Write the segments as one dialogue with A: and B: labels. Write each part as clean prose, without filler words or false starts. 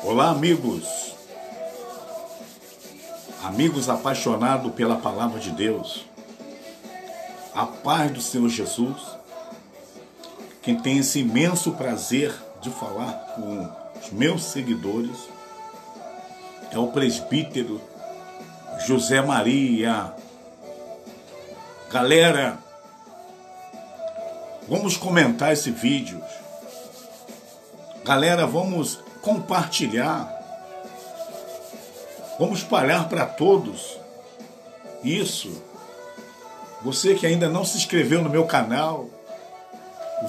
A: Olá, amigos apaixonados pela palavra de Deus. A paz do Senhor Jesus. Quem tem esse imenso prazer de falar com os meus seguidores é o presbítero José Maria. Galera, vamos comentar esse vídeo. Galera, vamos compartilhar. Vamos espalhar para todos. Isso. Você que ainda não se inscreveu no meu canal,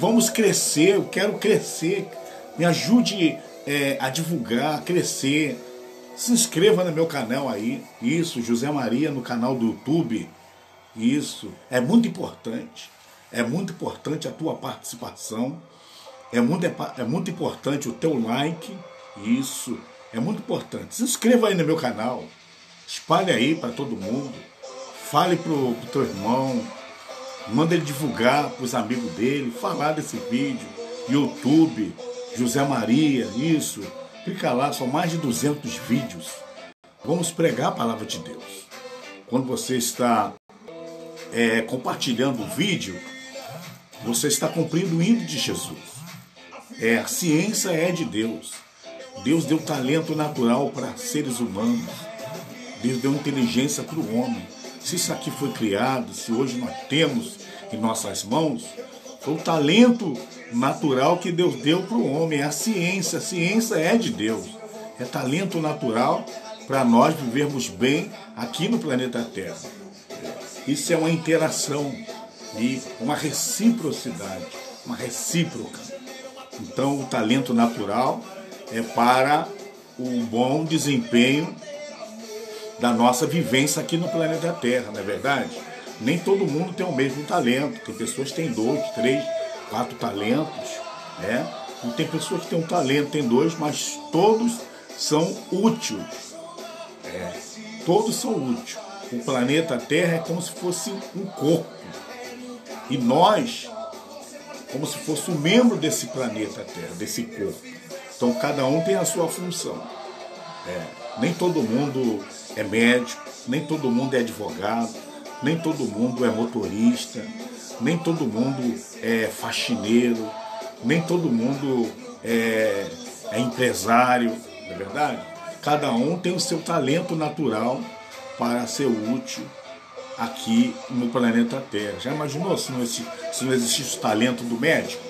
A: vamos crescer. Eu quero crescer. Me ajude a divulgar, crescer. Se inscreva no meu canal aí. Isso, José Maria, no canal do YouTube. Isso. É muito importante. É muito importante a tua participação. É muito importante o teu like. Isso. É muito importante. Se inscreva aí no meu canal. Espalhe aí para todo mundo. Fale pro teu irmão. Manda ele divulgar para os amigos dele. Falar desse vídeo. YouTube. José Maria. Isso. Clica lá. São mais de 200 vídeos. Vamos pregar a palavra de Deus. Quando você está compartilhando o vídeo, você está cumprindo o hino de Jesus. A ciência é de Deus. Deus deu talento natural para seres humanos. Deus deu inteligência para o homem. Se isso aqui foi criado, se hoje nós temos em nossas mãos, foi o talento natural que Deus deu para o homem. A ciência é de Deus. É talento natural para nós vivermos bem aqui no planeta Terra. Isso é uma interação e uma reciprocidade, uma recíproca. Então, o talento natural é para o bom desempenho da nossa vivência aqui no planeta Terra, não é verdade? Nem todo mundo tem o mesmo talento. Tem pessoas que têm 2, 3, 4 talentos, né? E tem pessoas que têm um talento, tem 2, mas todos são úteis. Todos são úteis. O planeta Terra é como se fosse um corpo. E nós, como se fosse um membro desse planeta Terra, desse corpo. Então, cada um tem a sua função. Nem todo mundo é médico, nem todo mundo é advogado, nem todo mundo é motorista, nem todo mundo é faxineiro, nem todo mundo é empresário, não é verdade? Cada um tem o seu talento natural para ser útil aqui no planeta Terra. Já imaginou se não existisse o talento do médico?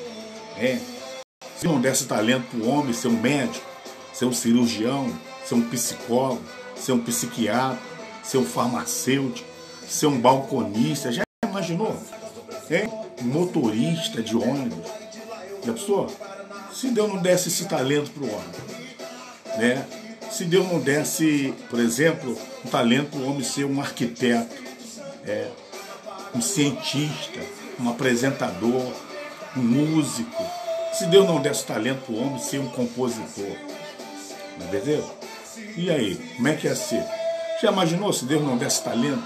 A: Se não desse talento para o homem ser um médico, ser um cirurgião, ser um psicólogo, ser um psiquiatra, ser um farmacêutico, ser um balconista, já imaginou? Um motorista de ônibus. Já pensou? Se Deus não desse esse talento para o homem, Se Deus não desse, por exemplo, um talento para o homem ser um arquiteto, um cientista, um apresentador, um músico. Se Deus não desse talento para o homem ser um compositor, não é verdade? E aí, como é que ia ser? Já imaginou se Deus não desse talento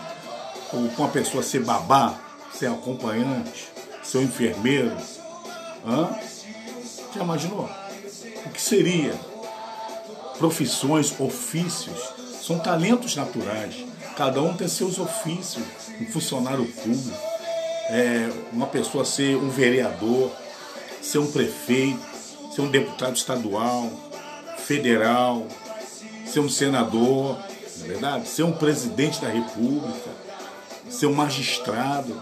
A: para uma pessoa ser babá, ser acompanhante, ser um enfermeiro? Já imaginou? O que seria? Profissões, ofícios, são talentos naturais. Cada um tem seus ofícios. Um funcionário público, uma pessoa ser um vereador, ser um prefeito, ser um deputado estadual, federal, ser um senador, não é verdade? Ser um presidente da república, ser um magistrado,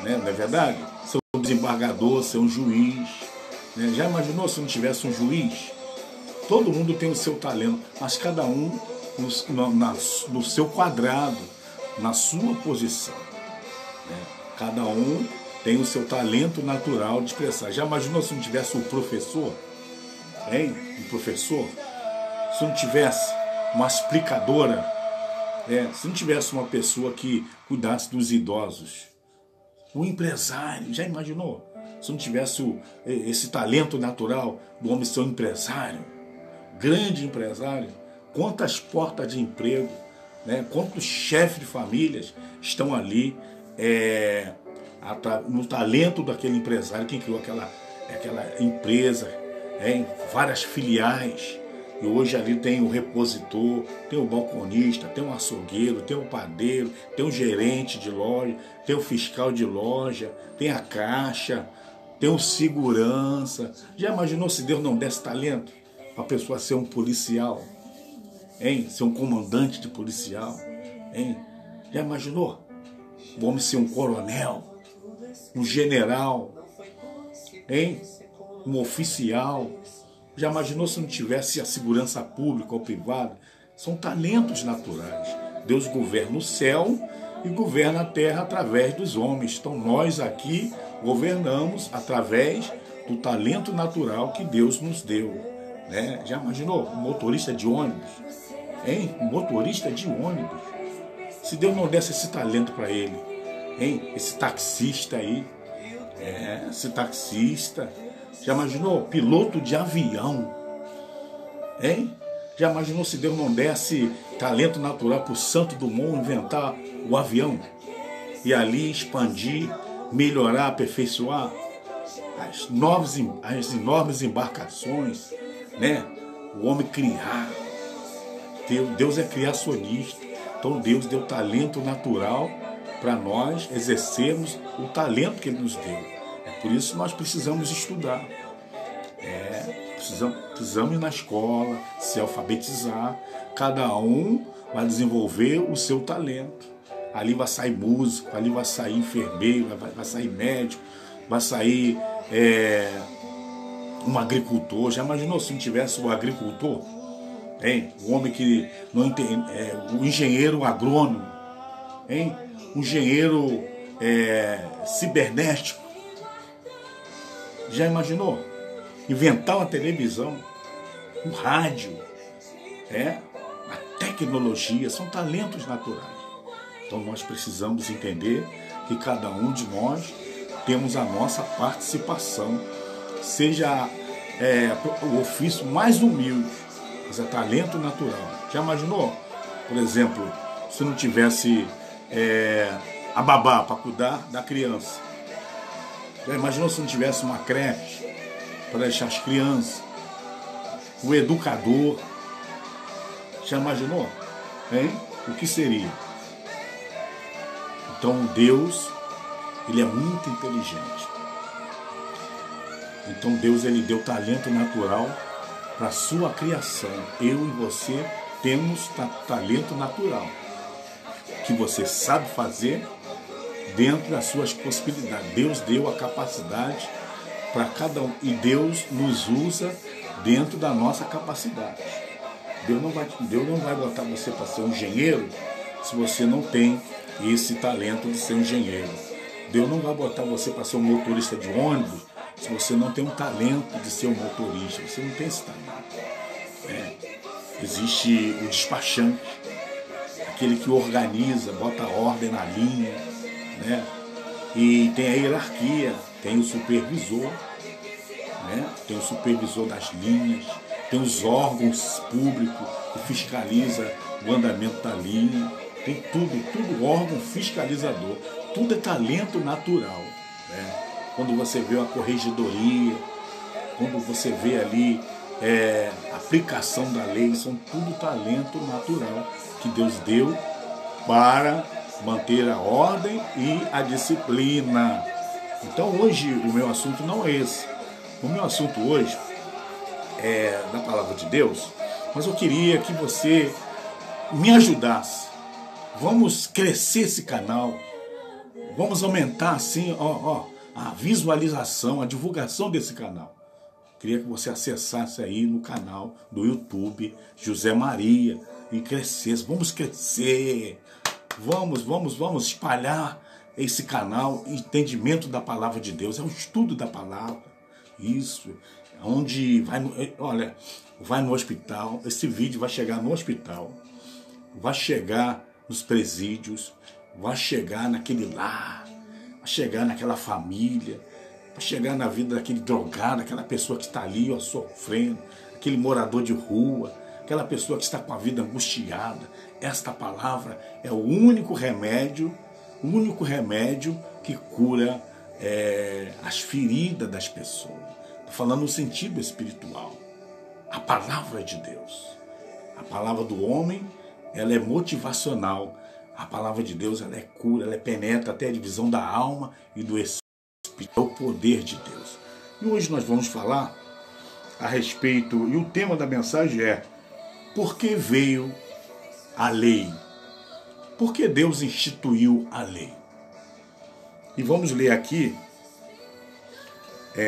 A: não é verdade? Ser um desembargador, ser um juiz. Já imaginou se não tivesse um juiz? Todo mundo tem o seu talento, mas cada um no seu quadrado, na sua posição. Cada um tem o seu talento natural de expressar. Já imaginou se não tivesse um professor? Um professor? Se não tivesse uma explicadora? Se não tivesse uma pessoa que cuidasse dos idosos? Um empresário? Já imaginou? Se não tivesse esse talento natural do homem ser um empresário? Grande empresário? Quantas portas de emprego, quantos chefes de famílias estão ali no talento daquele empresário que criou aquela empresa, em várias filiais. E hoje ali tem o repositor, tem o balconista, tem o açougueiro, tem o padeiro, tem o gerente de loja, tem o fiscal de loja, tem a caixa, tem o segurança. Já imaginou se Deus não desse talento para a pessoa ser um policial? Hein? Ser um comandante de policial? Hein? Já imaginou? O homem ser um coronel, um general, hein? Um oficial. Já imaginou se não tivesse a segurança pública ou privada? São talentos naturais. Deus governa o céu e governa a terra através dos homens. Então nós aqui governamos através do talento natural que Deus nos deu. Né? Já imaginou? Um motorista de ônibus? Hein? Um motorista de ônibus. Se Deus não desse esse talento para ele, hein? Esse taxista aí, esse taxista. Já imaginou? Piloto de avião. Hein? Já imaginou se Deus não desse talento natural para o Santo Dumont inventar o avião? E ali expandir, melhorar, aperfeiçoar as enormes embarcações, né? O homem criar. Deus é criacionista. Então Deus deu talento natural para nós exercermos o talento que Ele nos deu. Por isso nós precisamos estudar. Precisamos ir na escola, se alfabetizar. Cada um vai desenvolver o seu talento. Ali vai sair músico, ali vai sair enfermeiro, vai sair médico, vai sair um agricultor. Já imaginou se não tivesse o agricultor? O homem que não entende, o engenheiro agrônomo, o engenheiro cibernético. Já imaginou? Inventar uma televisão, um rádio, a tecnologia, são talentos naturais. Então nós precisamos entender que cada um de nós temos a nossa participação, seja o ofício mais humilde, mas é talento natural. Já imaginou? Por exemplo, se não tivesse a babá para cuidar da criança? Já imaginou se não tivesse uma creche para deixar as crianças? O educador? Já imaginou? O que seria? Então Deus, Ele é muito inteligente. Então Deus, Ele deu talento natural para a sua criação. Eu e você temos talento natural que você sabe fazer dentro das suas possibilidades. Deus deu a capacidade para cada um e Deus nos usa dentro da nossa capacidade. Deus não vai botar você para ser um engenheiro se você não tem esse talento de ser um engenheiro. Deus não vai botar você para ser um motorista de ônibus se você não tem um talento de ser um motorista. Você não tem esse talento. Existe o despachante, aquele que organiza, bota ordem na linha, né? E tem a hierarquia, tem o supervisor, né? Tem o supervisor das linhas, tem os órgãos públicos que fiscaliza o andamento da linha, tem tudo órgão fiscalizador, tudo é talento natural, né? Quando você vê a corregedoria, quando você vê ali a aplicação da lei, são tudo talento natural que Deus deu para manter a ordem e a disciplina. Então hoje o meu assunto não é esse. O meu assunto hoje é da palavra de Deus, mas eu queria que você me ajudasse. Vamos crescer esse canal, vamos aumentar assim a visualização, a divulgação desse canal. Queria que você acessasse aí no canal do YouTube José Maria e crescesse. Vamos crescer. Vamos espalhar esse canal, entendimento da palavra de Deus. É um estudo da palavra. Isso. Onde vai no hospital. Esse vídeo vai chegar no hospital. Vai chegar nos presídios. Vai chegar naquele lar. Vai chegar naquela família. Vai chegar na vida daquele drogado, aquela pessoa que está ali sofrendo, aquele morador de rua, aquela pessoa que está com a vida angustiada. Esta palavra é o único remédio que cura as feridas das pessoas. falando no sentido espiritual. A palavra de Deus. A palavra do homem, ela é motivacional. A palavra de Deus, ela é cura, ela penetra até a divisão da alma e do espírito. É o poder de Deus. E hoje nós vamos falar a respeito, e o tema da mensagem é: por que veio a lei? Por que Deus instituiu a lei? E vamos ler aqui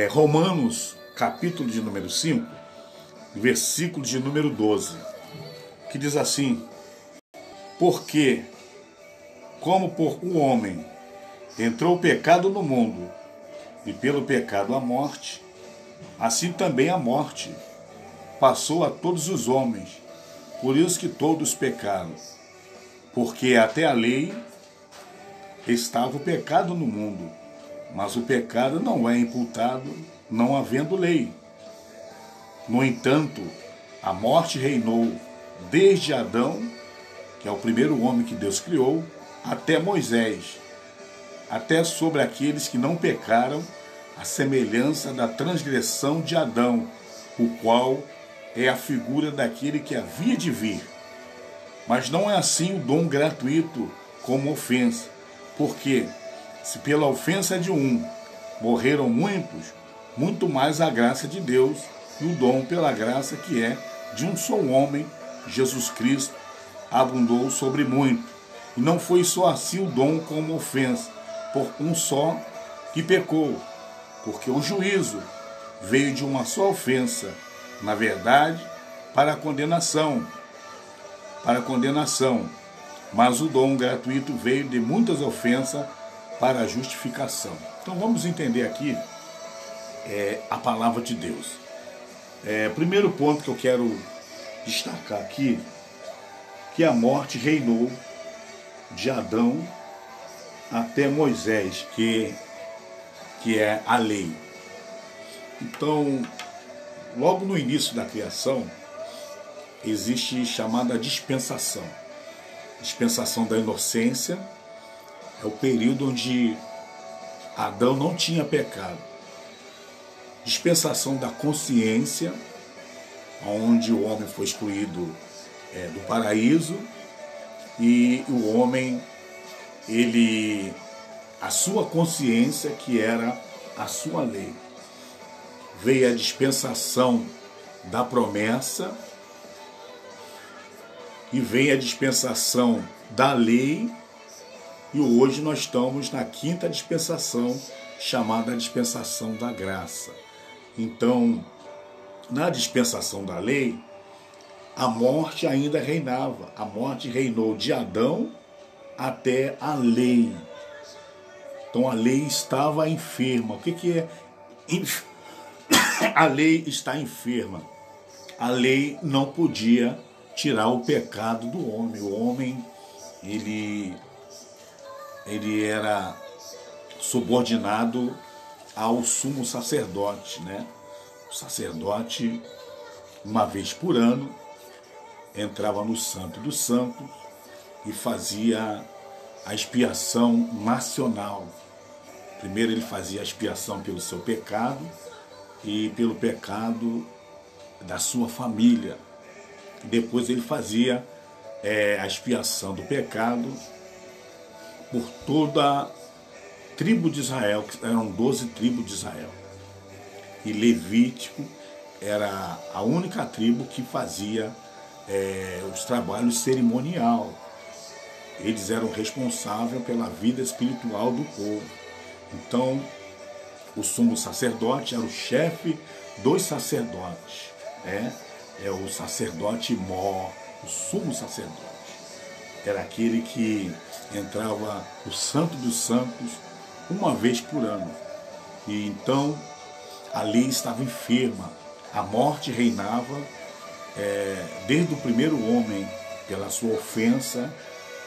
A: Romanos, capítulo de número 5, versículo de número 12, que diz assim: porque, como por um homem entrou o pecado no mundo, e pelo pecado a morte, assim também a morte passou a todos os homens, por isso que todos pecaram. Porque até a lei estava o pecado no mundo, mas o pecado não é imputado, não havendo lei. No entanto, a morte reinou desde Adão, que é o primeiro homem que Deus criou, até Moisés, até sobre aqueles que não pecaram, a semelhança da transgressão de Adão, o qual é a figura daquele que havia de vir. Mas não é assim o dom gratuito como ofensa, porque se pela ofensa de um morreram muitos, muito mais a graça de Deus e o dom pela graça que é de um só homem, Jesus Cristo, abundou sobre muito. E não foi só assim o dom como ofensa, por um só que pecou, porque o juízo veio de uma só ofensa, na verdade, para a condenação, mas o dom gratuito veio de muitas ofensas para a justificação. Então vamos entender aqui a palavra de Deus. Primeiro ponto que eu quero destacar aqui, que a morte reinou de Adão até Moisés, que é a lei. Então, logo no início da criação, existe chamada dispensação. Dispensação da inocência é o período onde Adão não tinha pecado. Dispensação da consciência, onde o homem foi excluído do paraíso, e o homem, a sua consciência, que era a sua lei. Veio a dispensação da promessa e veio a dispensação da lei, e hoje nós estamos na quinta dispensação, chamada dispensação da graça. Então, na dispensação da lei, a morte ainda reinava. A morte reinou de Adão até a lei. Então a lei estava enferma. O que é? A lei está enferma. A lei não podia tirar o pecado do homem. O homem, ele era subordinado ao sumo sacerdote, né? O sacerdote, uma vez por ano, entrava no Santo dos Santos e fazia a expiação nacional. Primeiro ele fazia a expiação pelo seu pecado e pelo pecado da sua família. Depois ele fazia a expiação do pecado por toda a tribo de Israel, que eram 12 tribos de Israel. E Levítico era a única tribo que fazia os trabalhos cerimonial. Eles eram responsáveis pela vida espiritual do povo. Então, o sumo sacerdote era o chefe dos sacerdotes, é o sacerdote mor, o sumo sacerdote. Era aquele que entrava no Santo dos Santos uma vez por ano. E então, a lei estava enferma, a morte reinava desde o primeiro homem, pela sua ofensa,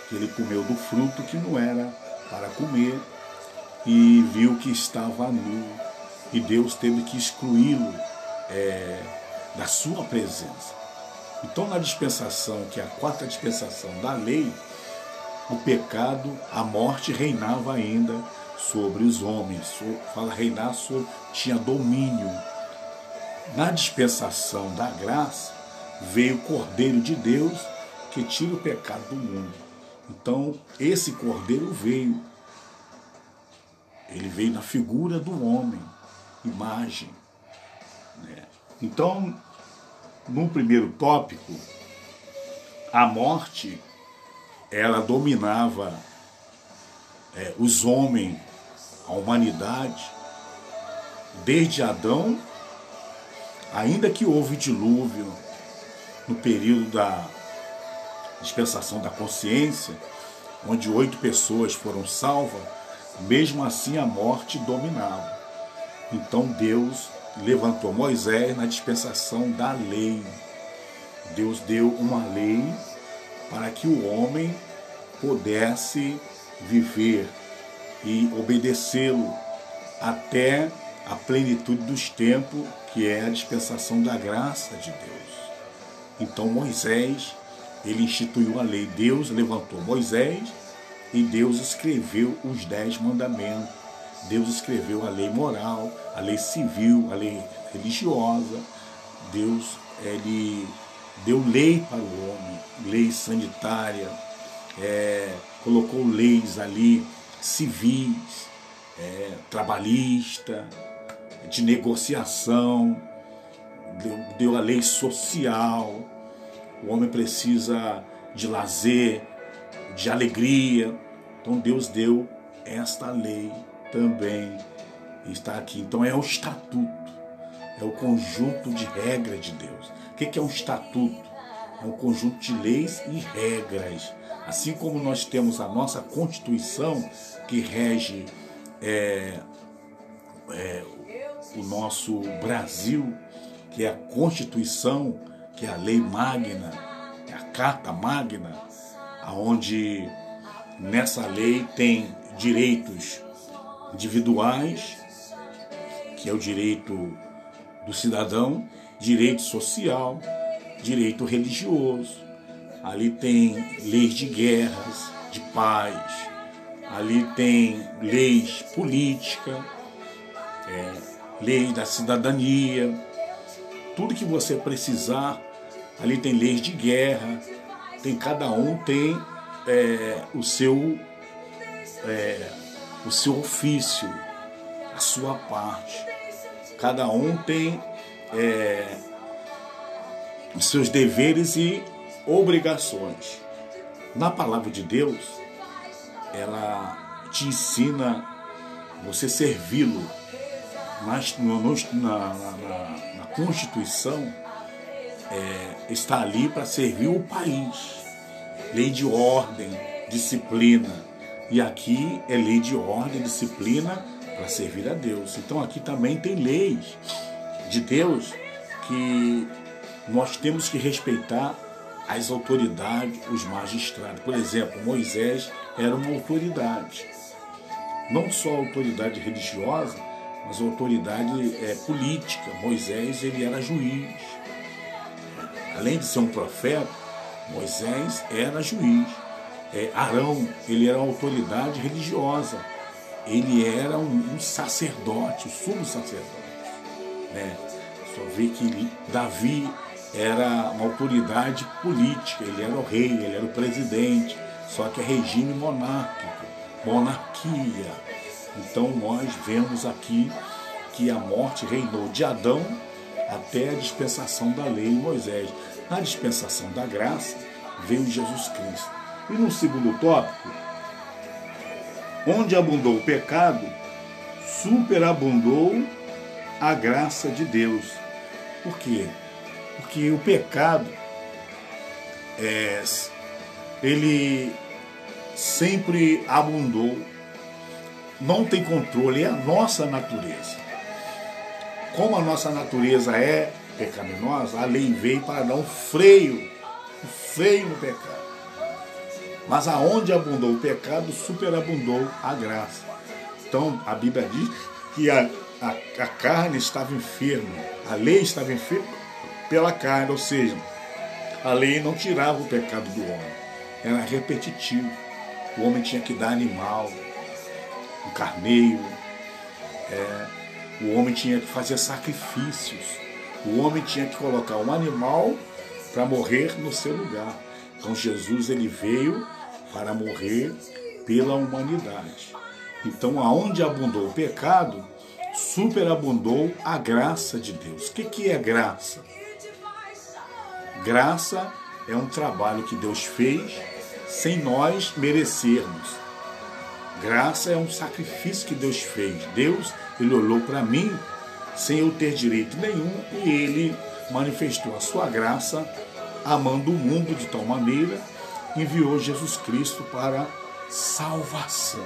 A: que ele comeu do fruto que não era para comer, e viu que estava nu, e Deus teve que excluí-lo da sua presença. Então, na dispensação, que é a quarta dispensação da lei, o pecado, a morte reinava ainda sobre os homens. Fala reinar sobre, tinha domínio. Na dispensação da graça, veio o Cordeiro de Deus que tira o pecado do mundo. Então, esse Cordeiro veio. Ele veio na figura do homem, imagem. Né? Então, no primeiro tópico, a morte, ela dominava os homens, a humanidade, desde Adão, ainda que houve dilúvio no período da dispensação da consciência, onde 8 pessoas foram salvas, mesmo assim a morte dominava. Então Deus levantou Moisés na dispensação da lei. Deus deu uma lei para que o homem pudesse viver e obedecê-lo até a plenitude dos tempos, que é a dispensação da graça de Deus. Então Moisés, ele instituiu a lei. Deus levantou Moisés e Deus escreveu os 10 mandamentos. Deus escreveu a lei moral, a lei civil, a lei religiosa. Deus, ele deu lei para o homem, lei sanitária, colocou leis ali civis, trabalhista, de negociação, deu a lei social. O homem precisa de lazer, de alegria. Então Deus deu esta lei também, está aqui. Então é o estatuto, é o conjunto de regras de Deus. O que é um estatuto? É um conjunto de leis e regras. Assim como nós temos a nossa Constituição, que rege o nosso Brasil, que é a Constituição, que é a lei magna, é a Carta Magna, onde nessa lei tem direitos individuais, que é o direito do cidadão, direito social, direito religioso. Ali tem leis de guerras, de paz, ali tem leis políticas, leis da cidadania, tudo que você precisar. Ali tem leis de guerra, cada um tem o seu ofício, a sua parte. Cada um tem os seus deveres e obrigações. Na palavra de Deus, ela te ensina você servi-lo. Na Constituição, está ali para servir o país. Lei de ordem, disciplina. E aqui é lei de ordem, disciplina para servir a Deus. Então aqui também tem leis de Deus que nós temos que respeitar as autoridades, os magistrados. Por exemplo, Moisés era uma autoridade. Não só autoridade religiosa, mas autoridade política. Moisés, ele era juiz. Além de ser um profeta, Moisés era juiz. Arão, ele era uma autoridade religiosa. Ele era um sacerdote, um sumo sacerdote. Só vê que Davi era uma autoridade política. Ele era o rei, ele era o presidente. Só que é regime monárquico, monarquia. Então nós vemos aqui que a morte reinou de Adão até a dispensação da lei em Moisés. Na dispensação da graça veio Jesus Cristo. E no segundo tópico, onde abundou o pecado, superabundou a graça de Deus. Por quê? Porque o pecado, ele sempre abundou. Não tem controle, é a nossa natureza. Como a nossa natureza é pecaminosa, a lei veio para dar um freio no pecado. Mas aonde abundou o pecado, superabundou a graça. Então a Bíblia diz que a carne estava enferma, a lei estava enferma pela carne, ou seja, a lei não tirava o pecado do homem, era repetitivo. O homem tinha que dar animal, um carneiro, o homem tinha que fazer sacrifícios. O homem tinha que colocar um animal para morrer no seu lugar. Então Jesus ele veio para morrer pela humanidade. Então aonde abundou o pecado, superabundou a graça de Deus. O que é graça? Graça é um trabalho que Deus fez sem nós merecermos. Graça é um sacrifício que Deus fez. Deus, ele olhou para mim sem eu ter direito nenhum e ele manifestou a sua graça, amando o mundo de tal maneira, enviou Jesus Cristo para salvação.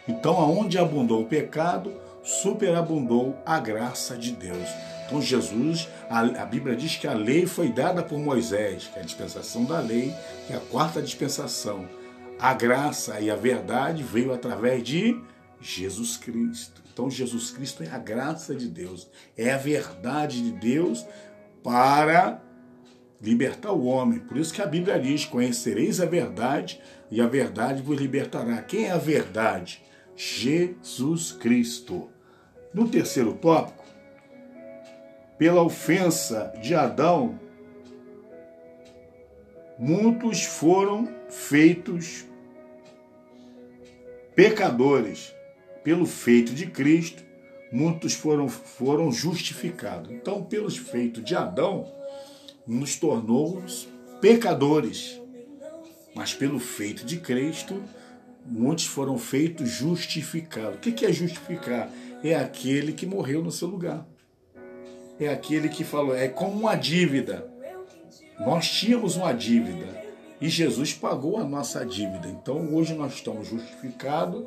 A: Então, aonde abundou o pecado, superabundou a graça de Deus. Então, Jesus, a Bíblia diz que a lei foi dada por Moisés, que é a dispensação da lei, que é a quarta dispensação. A graça e a verdade veio através de Jesus Cristo. Então, Jesus Cristo é a graça de Deus, é a verdade de Deus para libertar o homem. Por isso que a Bíblia diz: conhecereis a verdade e a verdade vos libertará. Quem é a verdade? Jesus Cristo. No terceiro tópico, pela ofensa de Adão, muitos foram feitos pecadores. Pelo feito de Cristo, muitos foram justificados. Então, pelos feitos de Adão, nos tornamos pecadores. Mas pelo feito de Cristo, muitos foram feitos justificados. O que é justificar? É aquele que morreu no seu lugar. É aquele que falou, é como uma dívida. Nós tínhamos uma dívida e Jesus pagou a nossa dívida. Então hoje nós estamos justificados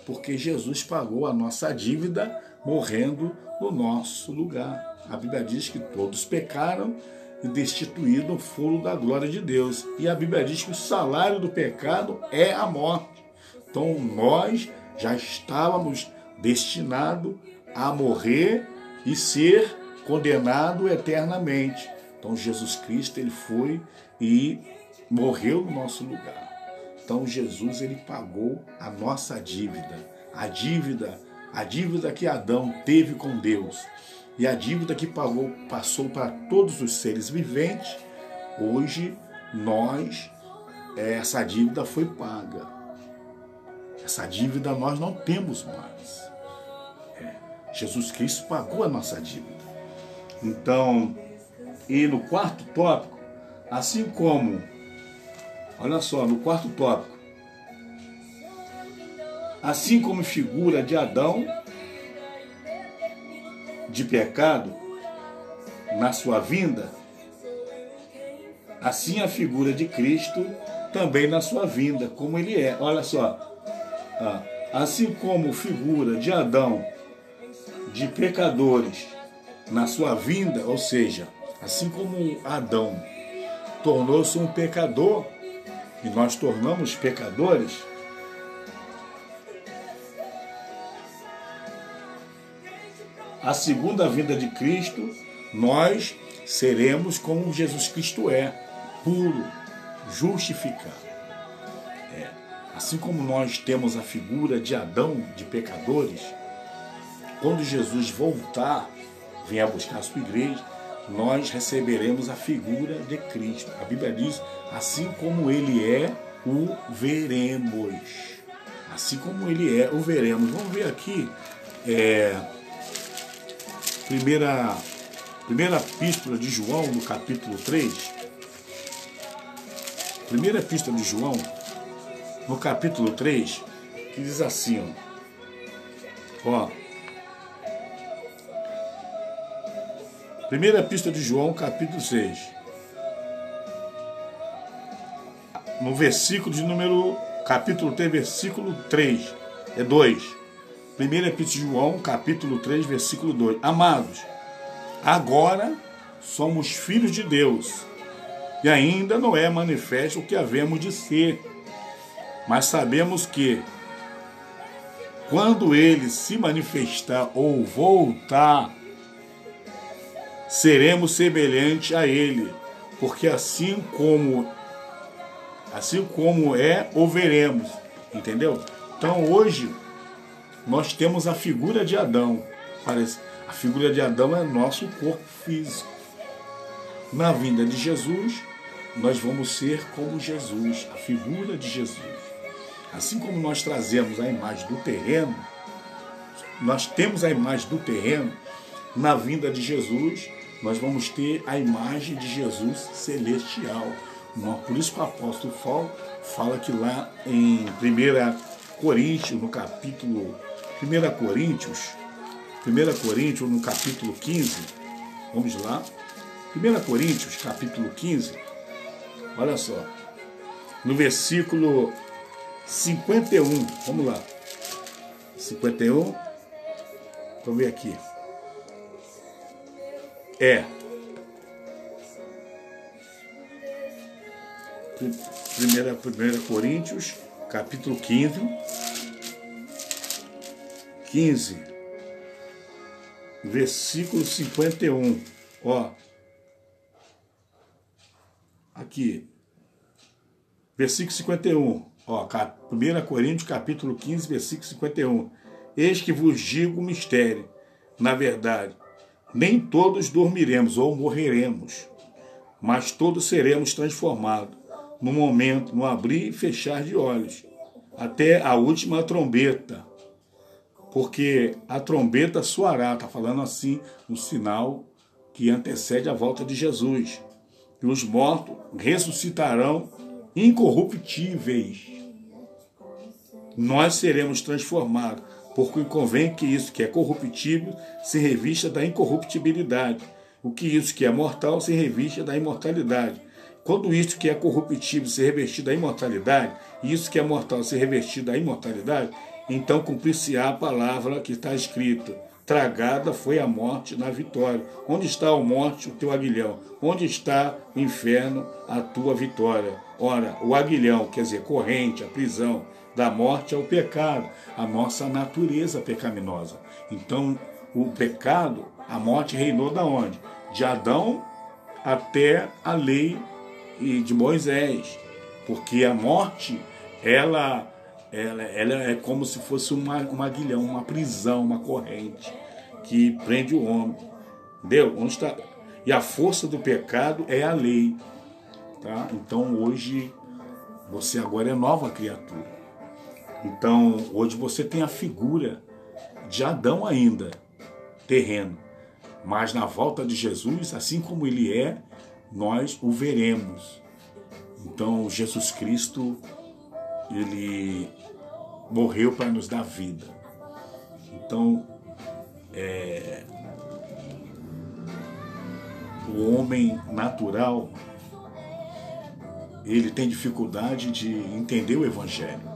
A: porque Jesus pagou a nossa dívida morrendo no nosso lugar. A Bíblia diz que todos pecaram e destituídos foram da glória de Deus. E a Bíblia diz que o salário do pecado é a morte. Então nós já estávamos destinados a morrer e ser condenado eternamente. Então Jesus Cristo ele foi e morreu no nosso lugar. Então Jesus ele pagou a nossa dívida, a dívida que Adão teve com Deus e a dívida que passou para todos os seres viventes. Hoje essa dívida foi paga. Essa dívida nós não temos mais. Jesus Cristo pagou a nossa dívida. Então, e no quarto tópico, assim como, olha só, no quarto tópico, assim como figura de Adão, de pecado, na sua vinda, assim a figura de Cristo também na sua vinda, como ele é. Olha só, assim como figura de Adão, de pecadores, na sua vinda, ou seja, assim como Adão tornou-se um pecador, e nós tornamos pecadores, a segunda vinda de Cristo, nós seremos como Jesus Cristo é, puro, justificado. Assim como nós temos a figura de Adão, de pecadores, quando Jesus voltar, venha buscar a sua igreja, nós receberemos a figura de Cristo. A Bíblia diz, assim como ele é, o veremos. Assim como ele é, o veremos. Vamos ver aqui, primeira epístola de João, no capítulo 3. Primeira epístola de João, no capítulo 3, que diz assim, ó. Primeira epístola de João, capítulo 6. No versículo de número, capítulo 3, versículo 3. 2. Primeira epístola de João, capítulo 3, versículo 2. Amados, agora somos filhos de Deus, e ainda não é manifesto o que havemos de ser. Mas sabemos que, quando ele se manifestar ou voltar, seremos semelhantes a ele, porque assim como é, o veremos. Entendeu? Então hoje nós temos a figura de Adão. A figura de Adão é nosso corpo físico. Na vinda de Jesus, nós vamos ser como Jesus, a figura de Jesus. Assim como nós trazemos a imagem do terreno, nós temos a imagem do terreno, na vinda de Jesus, nós vamos ter a imagem de Jesus celestial. Por isso que o apóstolo Paulo fala que lá em 1 Coríntios, no capítulo 1 Coríntios, no capítulo 15, vamos lá, 1 Coríntios, capítulo 15, olha só, no versículo 51, vamos lá, 51, vamos ver aqui, 1 Coríntios, capítulo 15, versículo 51, ó, aqui, versículo 51, ó, 1 Coríntios, capítulo 15, versículo 51, eis que vos digo o mistério, na verdade, nem todos dormiremos ou morreremos, mas todos seremos transformados, no momento, no abrir e fechar de olhos, até a última trombeta, porque a trombeta soará, está falando assim, um sinal que antecede a volta de Jesus, e os mortos ressuscitarão incorruptíveis. Nós seremos transformados, porque convém que isso que é corruptível se revista da incorruptibilidade, o que isso que é mortal se revista da imortalidade. Quando isso que é corruptível se revestir da imortalidade, e isso que é mortal se revestir da imortalidade, então cumprir-se-á a palavra que está escrita: tragada foi a morte na vitória. Onde está a morte, o teu aguilhão? Onde está o inferno, a tua vitória? Ora, o aguilhão, quer dizer, corrente, a prisão da morte é o pecado, a nossa natureza pecaminosa. Então, o pecado, a morte reinou da onde? De Adão até a lei de Moisés, porque a morte, ela é como se fosse um aguilhão, uma prisão, uma corrente que prende o homem. Entendeu? Onde está? E a força do pecado é a lei. Tá? Então hoje você agora é nova criatura. Então hoje você tem a figura de Adão ainda, terreno. Mas na volta de Jesus, assim como ele é, nós o veremos. Então Jesus Cristo, ele morreu para nos dar vida. Então, o homem natural, ele tem dificuldade de entender o Evangelho.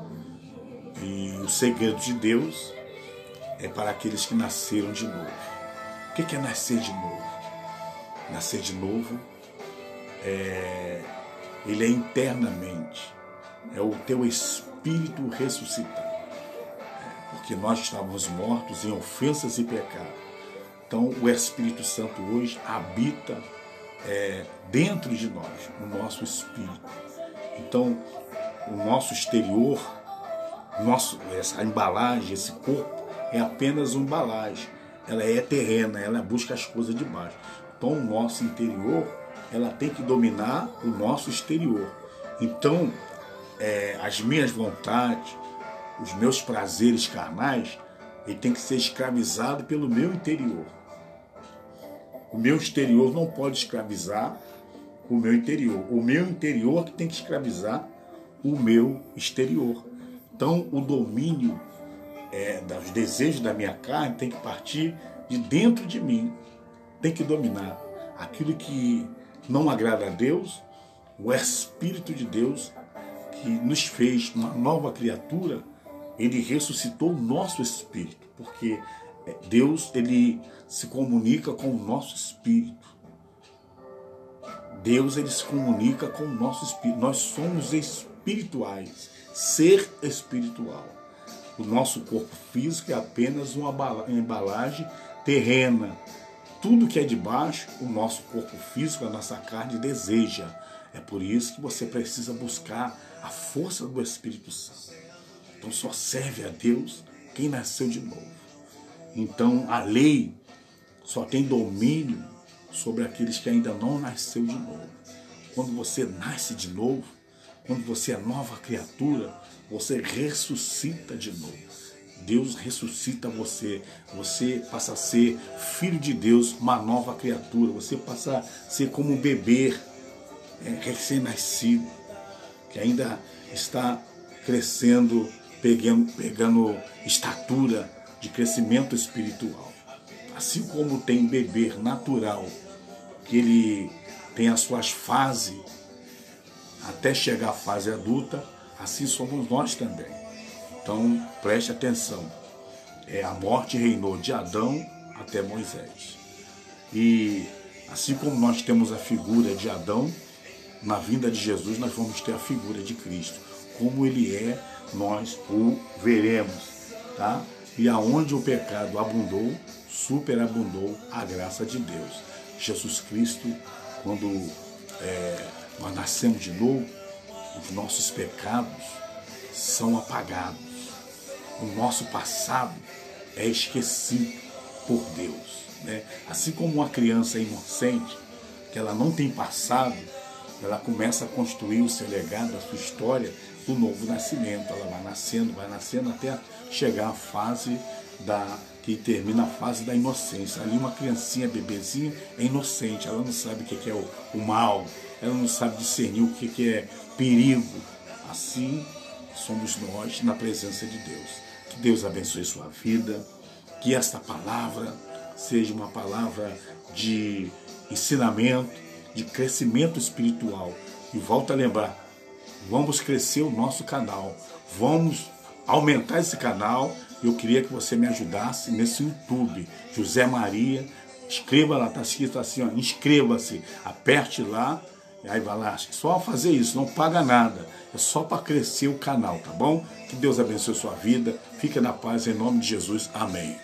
A: E o segredo de Deus é para aqueles que nasceram de novo. O que é nascer de novo? Nascer de novo ele é internamente, é o teu espírito ressuscitar. Porque nós estávamos mortos em ofensas e pecado. Então o Espírito Santo hoje habita dentro de nós, no nosso espírito. Então o nosso exterior, essa embalagem, esse corpo, é apenas uma embalagem. Ela é terrena, ela busca as coisas de baixo. Então o nosso interior, ela tem que dominar o nosso exterior. Então as minhas vontades, os meus prazeres carnais, ele tem que ser escravizado pelo meu interior. O meu exterior não pode escravizar o meu interior. O meu interior que tem que escravizar o meu exterior. Então o domínio dos desejos da minha carne tem que partir de dentro de mim. Tem que dominar aquilo que não agrada a Deus. O Espírito de Deus que nos fez uma nova criatura, ele ressuscitou o nosso espírito, porque Deus, ele se comunica com o nosso espírito. Deus, ele se comunica com o nosso espírito. Nós somos espirituais, ser espiritual. O nosso corpo físico é apenas uma embalagem terrena. Tudo que é de baixo, o nosso corpo físico, a nossa carne deseja. É por isso que você precisa buscar a força do Espírito Santo. Então só serve a Deus quem nasceu de novo. Então a lei, só tem domínio sobre aqueles que ainda não nasceu de novo. Quando você nasce de novo, quando você é nova criatura, você ressuscita de novo. Deus ressuscita você. Você passa a ser filho de Deus, uma nova criatura. Você passa a ser como um bebê recém-nascido, que ainda está crescendo, pegando estatura de crescimento espiritual. Assim como tem bebê natural, que ele tem as suas fases até chegar à fase adulta, assim somos nós também. Então, preste atenção. A morte reinou de Adão até Moisés. E assim como nós temos a figura de Adão, na vinda de Jesus nós vamos ter a figura de Cristo. Como ele é, nós o veremos, tá? E aonde o pecado abundou, superabundou a graça de Deus. Jesus Cristo, quando nós nascemos de novo, os nossos pecados são apagados. O nosso passado é esquecido por Deus, né? Assim como uma criança inocente, que ela não tem passado, ela começa a construir o seu legado, a sua história do novo nascimento. Ela vai nascendo até chegar à fase que termina a fase da inocência. Ali uma criancinha, bebezinha, é inocente, ela não sabe o que é o mal, ela não sabe discernir o que é perigo. Assim somos nós na presença de Deus. Que Deus abençoe sua vida, que esta palavra seja uma palavra de ensinamento, de crescimento espiritual. E volto a lembrar, vamos crescer o nosso canal, vamos aumentar esse canal. Eu queria que você me ajudasse nesse YouTube, José Maria. Escreva lá, está escrito assim, ó, inscreva-se, aperte lá, e aí vai lá. Só fazer isso, não paga nada, é só para crescer o canal, tá bom? Que Deus abençoe sua vida, fique na paz, em nome de Jesus, amém.